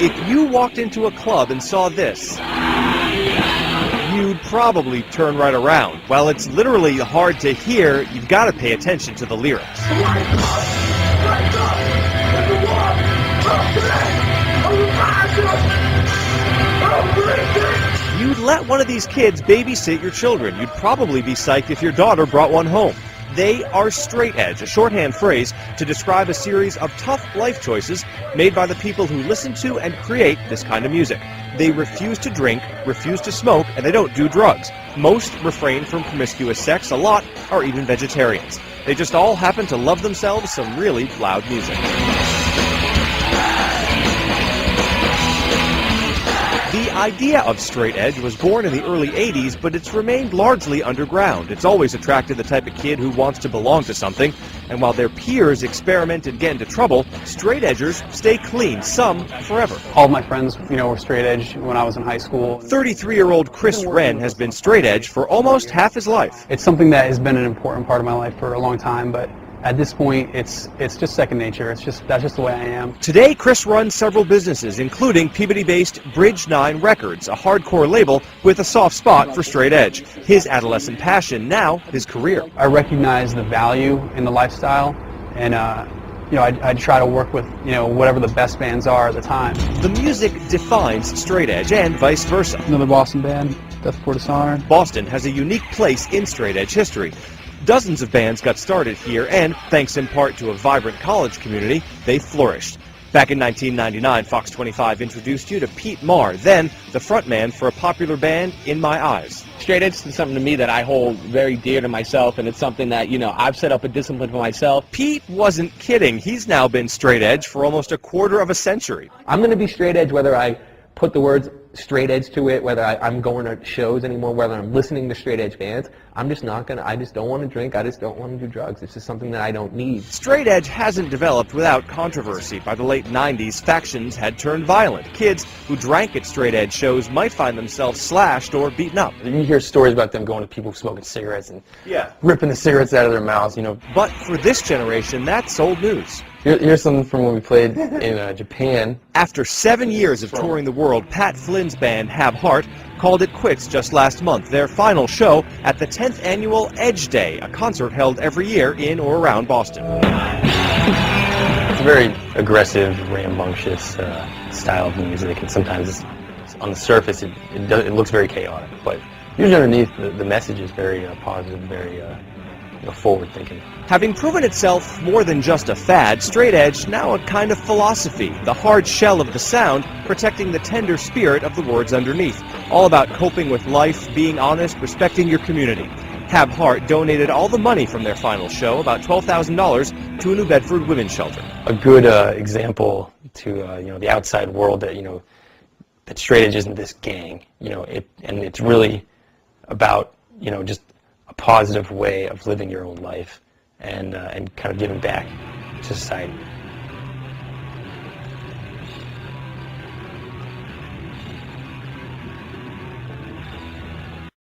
If you walked into a club and saw this, you'd probably turn right around. While it's literally hard to hear, you've got to pay attention to the lyrics. You'd let one of these kids babysit your children. You'd probably be psyched if your daughter brought one home. They are straight edge, a shorthand phrase to describe a series of tough life choices made by the people who listen to and create this kind of music. They refuse to drink, refuse to smoke, and they don't do drugs. Most refrain from promiscuous sex. A lot are even vegetarians. They just all happen to love themselves some really loud music. The idea of straight edge was born in the early 80s, but it's remained largely underground. It's always attracted the type of kid who wants to belong to something, and while their peers experiment and get into trouble, straight edgers stay clean, some forever. All of my friends, were straight edge when I was in high school. 33-year-old Chris Wren has been straight edge for almost half his life. It's something that has been an important part of my life for a long time, but at this point, it's just second nature. That's just the way I am. Today, Chris runs several businesses, including Peabody-based Bridge 9 Records, a hardcore label with a soft spot for straight edge. His adolescent passion, now his career. I recognize the value in the lifestyle, and I try to work with whatever the best bands are at the time. The music defines straight edge, and vice versa. Another Boston band, Death Before Dishonor. Boston has a unique place in straight edge history. Dozens of bands got started here, and thanks in part to a vibrant college community, they flourished. Back in 1999, Fox 25 introduced you to Pete Marr, then the frontman for a popular band, In My Eyes. Straight edge is something to me that I hold very dear to myself, and it's something that, I've set up a discipline for myself. Pete wasn't kidding. He's now been straight edge for almost a quarter of a century. I'm going to be straight edge whether I put the words straight edge to it, whether I'm going to shows anymore, whether I'm listening to straight edge bands. I just don't want to drink, I just don't want to do drugs. It's just something that I don't need. Straight edge hasn't developed without controversy. By the late 90s, factions had turned violent. Kids who drank at straight edge shows might find themselves slashed or beaten up. You hear stories about them going to people smoking cigarettes and ripping the cigarettes out of their mouths, But for this generation, that's old news. Here's something from when we played in Japan. After 7 years of touring the world, Pat Flynn's band, Have Heart, called it quits just last month. Their final show at the 10th annual Edge Day, a concert held every year in or around Boston. It's a very aggressive, rambunctious style of music, and sometimes on the surface it looks very chaotic, but usually underneath the message is very positive, very forward-thinking. Having proven itself more than just a fad, straight edge now a kind of philosophy, the hard shell of the sound protecting the tender spirit of the words underneath. All about coping with life, being honest, respecting your community. Have Heart donated all the money from their final show, about $12,000, to a New Bedford women's shelter. A good example to the outside world that that straight edge isn't this gang, and it's really about just a positive way of living your own life and kind of giving back to society.